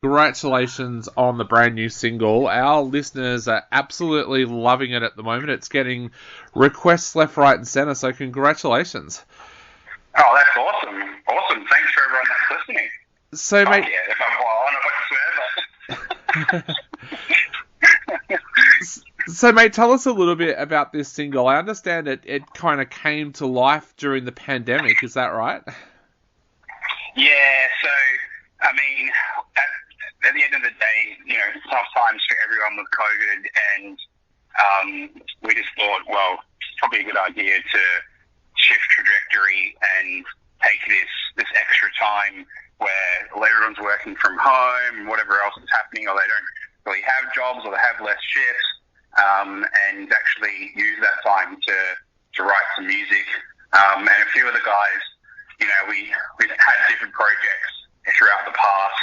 Congratulations on the brand new single. Our listeners are absolutely loving it at the moment. It's getting requests left, right, and centre, so congratulations. Oh, that's awesome. Awesome. Thanks for everyone that's listening. So, mate... yeah, if I don't know if I can swear, but... So, mate, tell us a little bit about this single. I understand it kind of came to life during the pandemic. Is that right? Yeah, so, I mean, at the end of the day, tough times for everyone with COVID, and we just thought, well, it's probably a good idea to shift trajectory and take this extra time where everyone's working from home, whatever else is happening, or they don't really have jobs or they have less shifts, and actually use that time to write some music. And a few of the guys, we've had different projects throughout the past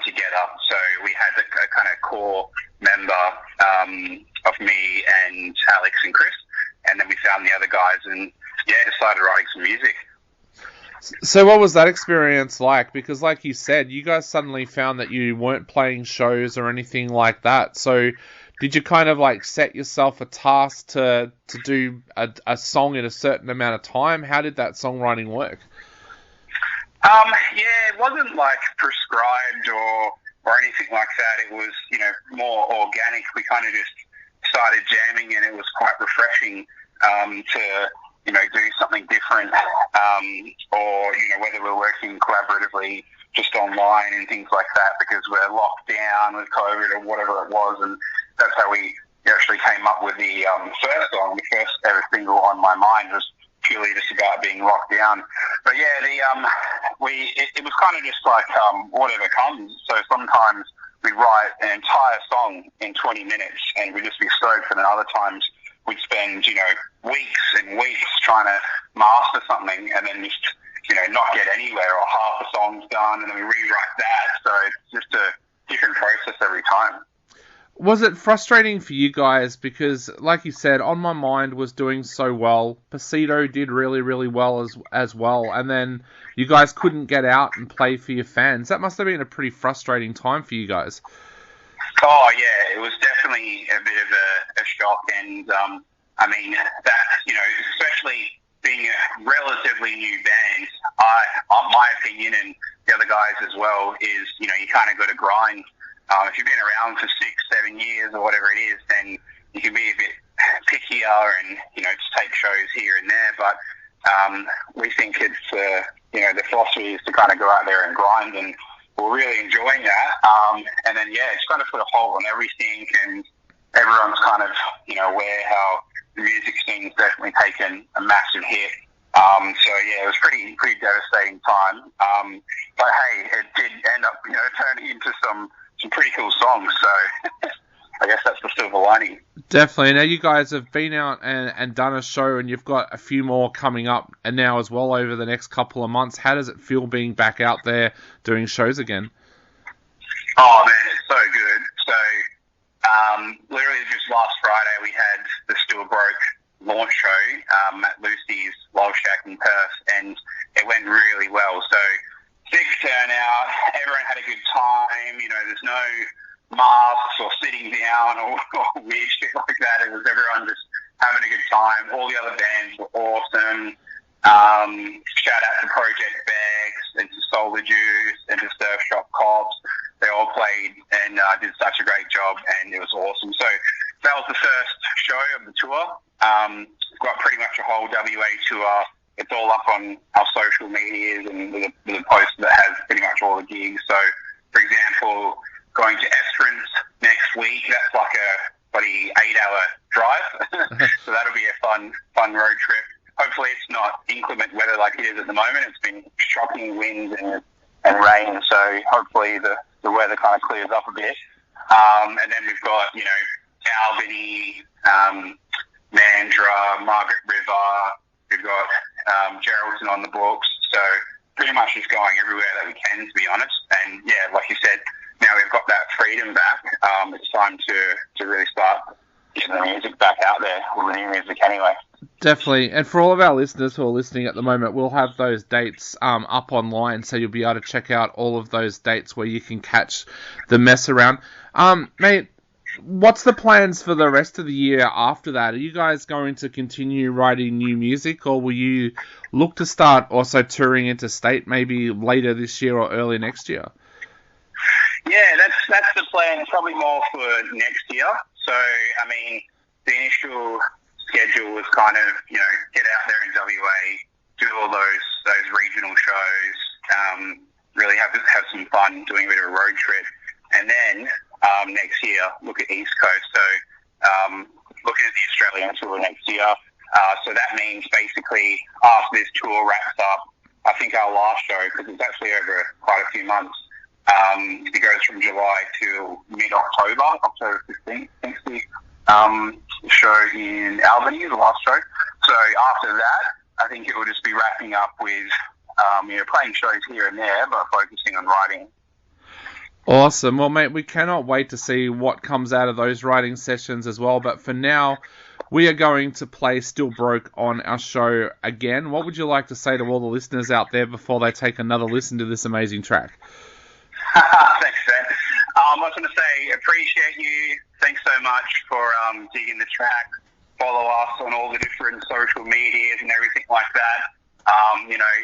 together. So we had a kind of core member of me and Alex and Chris, and then we found the other guys and decided writing some music. So what was that experience like? Because like you said, you guys suddenly found that you weren't playing shows or anything like that. So did you kind of like set yourself a task to do a song in a certain amount of time? How did that songwriting work? It wasn't like prescribed or anything like that. It was, more organic. We kind of just started jamming, and it was quite refreshing to do something different, or whether we're working collaboratively just online and things like that, because we're locked down with COVID or whatever it was, and that's how we actually came up with the first song. The first ever single, On My Mind, was purely just about being locked down. But yeah, it was kind of just like whatever comes. So sometimes we'd write an entire song in 20 minutes and we'd just be stoked, and then other times we'd spend weeks and weeks trying to master something and then just not get anywhere, or half the song's done and then we rewrite that. So it's just a different process every time. Was it frustrating for you guys? Because, like you said, On My Mind was doing so well. Pasito did really, really well as well. And then you guys couldn't get out and play for your fans. That must have been a pretty frustrating time for you guys. Oh, yeah. It was definitely a bit of a shock. And, I mean, that, especially being a relatively new band, my opinion, and the other guys as well, is, you kind of got to grind. If you've been around for 6-7 years or whatever it is, then you can be a bit pickier and, just take shows here and there. But we think it's, the philosophy is to kind of go out there and grind, and we're really enjoying that. And then, it's kind of put a halt on everything, and everyone's kind of, aware how the music scene's definitely taken a massive hit. It was pretty devastating time. But hey, it did end up, turning into some pretty cool songs, so I guess that's the silver lining. Definitely. Now you guys have been out and done a show, and you've got a few more coming up and now as well over the next couple of months. How does it feel being back out there doing shows again? Oh man, it's so good. So literally just last Friday we had the Still Broke launch show at Lucy's Love Shack in Perth, and it went really well. So big turnout, everyone had a good time, there's no masks or sitting down or weird shit like that. It was everyone just having a good time. All the other bands were awesome. Shout out to Project Bags and to Solar Juice and to Surf Shop Cops. They all played and did such a great job, and it was awesome. So that was the first show of the tour. We've got pretty much a whole WA tour. It's all up on our social medias and with a post that has pretty much all the gigs. So, for example, going to Esperance next week, that's like a 8-hour drive. So that'll be a fun road trip. Hopefully it's not inclement weather like it is at the moment. It's been shocking winds and rain, so hopefully the weather kind of clears up a bit. And then we've got, Albany, Mandurah, Margaret River. We've got Geraldton on the books, so pretty much just going everywhere that we can, to be honest. And yeah, like you said, now we've got that freedom back. It's time to really start getting the music back out there, or the new music anyway. Definitely. And for all of our listeners who are listening at the moment, we'll have those dates up online, so you'll be able to check out all of those dates where you can catch the mess around. Mate, what's the plans for the rest of the year after that? Are you guys going to continue writing new music, or will you look to start also touring interstate maybe later this year or early next year? Yeah, that's the plan. Probably more for next year. So, I mean, the initial schedule was kind of, get out there in WA, do all those regional shows, really have some fun doing a bit of a road trip, and then next year look at East Coast. So looking at the Australian tour next year. So that means basically after this tour wraps up, I think our last show, because it's actually over quite a few months, it goes from July to mid-October, October 15th, I think the show in Albany, the last show. So after that, I think it will just be wrapping up with, playing shows here and there, but focusing on writing. Awesome. Well, mate, we cannot wait to see what comes out of those writing sessions as well. But for now, we are going to play Still Broke on our show again. What would you like to say to all the listeners out there before they take another listen to this amazing track? Thanks, Ben. I was going to say, appreciate you. Thanks so much for digging the track. Follow us on all the different social medias and everything like that.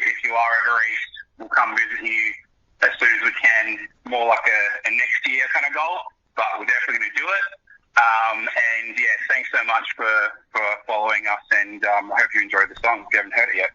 If you are ever east, we'll come visit you as soon as we can. More like a next year kind of goal, but we're definitely going to do it. And yeah, thanks so much for following us, and I hope you enjoyed the song if you haven't heard it yet.